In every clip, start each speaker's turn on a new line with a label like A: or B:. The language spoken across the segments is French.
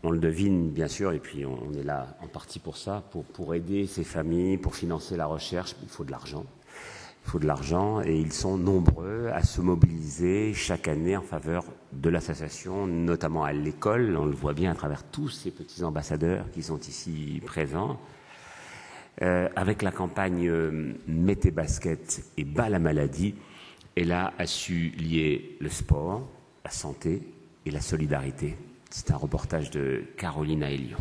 A: on le devine bien sûr, et puis on est là en partie pour ça, pour aider ces familles, pour financer la recherche, il faut de l'argent. Il faut de l'argent et ils sont nombreux à se mobiliser chaque année en faveur de l'association, notamment à l'école. On le voit bien à travers tous ces petits ambassadeurs qui sont ici présents. Avec la campagne Mettez basket et bas la maladie, elle a su lier le sport, la santé et la solidarité. C'est un reportage de Caroline Aelion.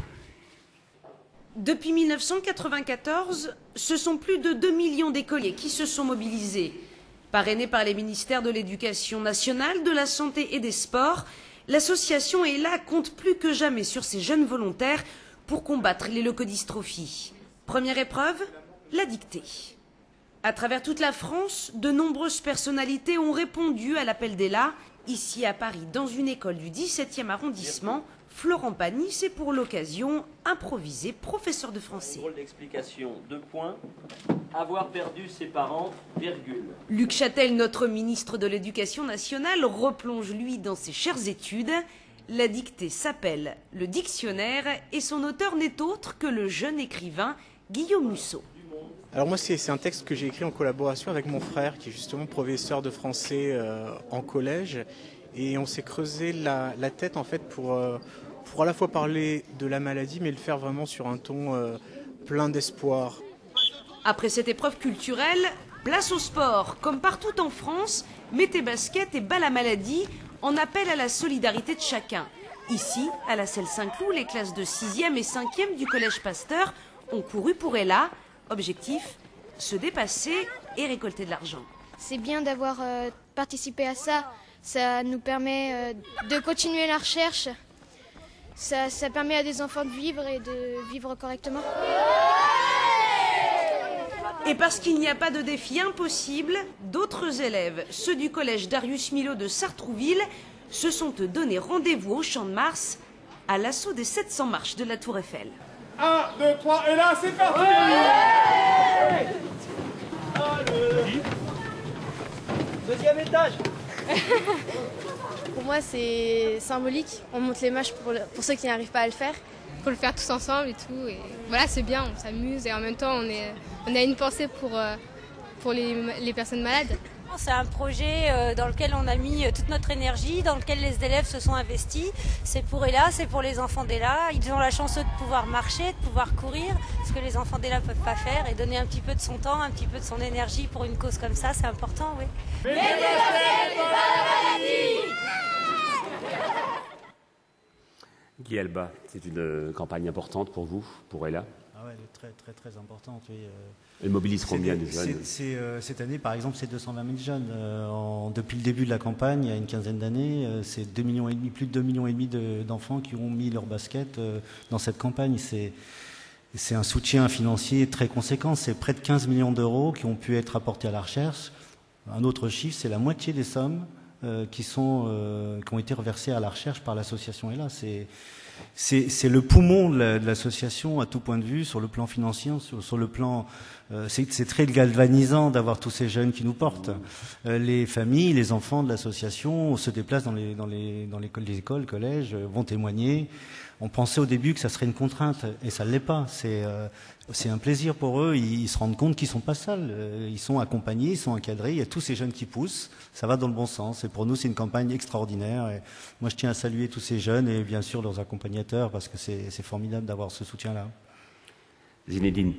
B: Depuis 1994, ce sont plus de 2 millions d'écoliers qui se sont mobilisés. Parrainée par les ministères de l'Éducation nationale, de la Santé et des Sports, l'association ELA compte plus que jamais sur ses jeunes volontaires pour combattre les leucodystrophies. Première épreuve, la dictée. À travers toute la France, de nombreuses personnalités ont répondu à l'appel d'ELA. Ici à Paris, dans une école du 17e arrondissement, Florent Pagny s'est pour l'occasion improvisé professeur de français.
C: Rôle d'explication, 2 points. Avoir perdu ses parents, virgule.
B: Luc Châtel, notre ministre de l'Éducation nationale, replonge lui dans ses chères études. La dictée s'appelle Le Dictionnaire et son auteur n'est autre que le jeune écrivain Guillaume Musso.
D: Alors moi c'est un texte que j'ai écrit en collaboration avec mon frère qui est justement professeur de français en collège et on s'est creusé la tête en fait pour à la fois parler de la maladie mais le faire vraiment sur un ton plein d'espoir.
B: Après cette épreuve culturelle, place au sport. Comme partout en France, Mettez basket et bas la maladie en appel à la solidarité de chacun. Ici, à la Selle Saint-Cloud, les classes de 6e et 5e du Collège Pasteur ont couru pour ELA. Objectif, se dépasser et récolter de l'argent.
E: C'est bien d'avoir participé à ça. Ça nous permet de continuer la recherche. Ça permet à des enfants de vivre et de vivre correctement.
B: Et parce qu'il n'y a pas de défi impossible, d'autres élèves, ceux du collège Darius Milhaud de Sartrouville, se sont donné rendez-vous au Champ de Mars à l'assaut des 700 marches de la Tour Eiffel.
F: 1, 2, 3, et là, c'est parti!
C: Deuxième étage.
E: Pour moi, c'est symbolique. On monte les marches pour ceux qui n'arrivent pas à le faire.
G: Il faut le faire tous ensemble et tout. Et voilà, c'est bien, on s'amuse et en même temps, on a une pensée pour les personnes malades.
H: C'est un projet dans lequel on a mis toute notre énergie, dans lequel les élèves se sont investis. C'est pour ELA, c'est pour les enfants d'ELA. Ils ont la chance de pouvoir marcher, de pouvoir courir, ce que les enfants d'ELA ne peuvent pas faire, et donner un petit peu de son temps, un petit peu de son énergie pour une cause comme ça, c'est important, oui.
F: Mettez basket et bas la maladie!
A: Guy Alba, c'est une campagne importante pour vous, pour ELA?
I: Ah ouais, elle est très importante, oui.
A: Elle mobilise combien de jeunes?
I: Cette année, par exemple, c'est 220 000 jeunes. Depuis le début de la campagne, il y a une quinzaine d'années, c'est 2,5 millions, plus de 2,5 millions d'enfants qui ont mis leur basket dans cette campagne. C'est un soutien financier très conséquent. C'est près de 15 millions d'euros qui ont pu être apportés à la recherche. Un autre chiffre, c'est la moitié des sommes qui ont été reversées à la recherche par l'association ELA. C'est le poumon de l'association à tout point de vue, sur le plan financier, sur le plan... c'est très galvanisant d'avoir tous ces jeunes qui nous portent. Les familles, les enfants de l'association se déplacent dans les écoles, collèges, vont témoigner. On pensait au début que ça serait une contrainte, et ça ne l'est pas. C'est un plaisir pour eux, ils se rendent compte qu'ils ne sont pas seuls. Ils sont accompagnés, ils sont encadrés, il y a tous ces jeunes qui poussent, ça va dans le bon sens. Et pour nous, c'est une campagne extraordinaire. Et moi, je tiens à saluer tous ces jeunes et bien sûr leurs accompagnateurs, parce que c'est formidable d'avoir ce soutien-là.
A: Zinedine,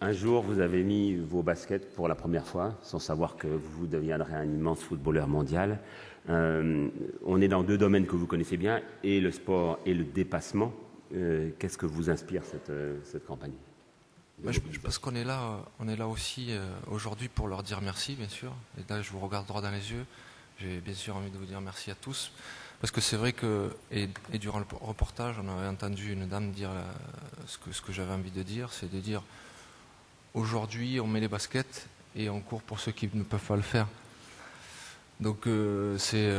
A: un jour, vous avez mis vos baskets pour la première fois, sans savoir que vous deviendrez un immense footballeur mondial. On est dans 2 domaines que vous connaissez bien, et le sport et le dépassement. Qu'est-ce que vous inspire cette campagne?
J: Je pense qu'on est là aussi aujourd'hui pour leur dire merci, bien sûr. Et là, je vous regarde droit dans les yeux. J'ai bien sûr envie de vous dire merci à tous. Parce que c'est vrai que, et durant le reportage, on avait entendu une dame dire ce que j'avais envie de dire, c'est de dire aujourd'hui, on met les baskets et on court pour ceux qui ne peuvent pas le faire. Donc c'est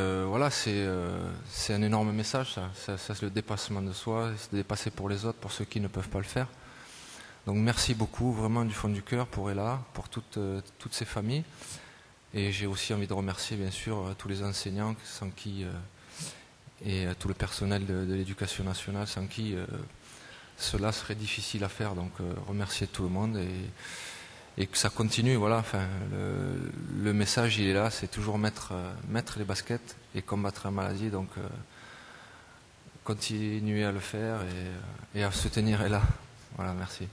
J: un énorme message, ça c'est le dépassement de soi, c'est dépasser pour les autres, pour ceux qui ne peuvent pas le faire. Donc merci beaucoup, vraiment du fond du cœur pour ELA, pour toutes ces familles. Et j'ai aussi envie de remercier bien sûr tous les enseignants sans qui et tout le personnel de l'éducation nationale, sans qui cela serait difficile à faire. Donc remercier tout le monde et que ça continue. Voilà, enfin, le message il est là, c'est toujours mettre les baskets et combattre la maladie. Donc continuer à le faire et à se tenir là. Voilà, merci.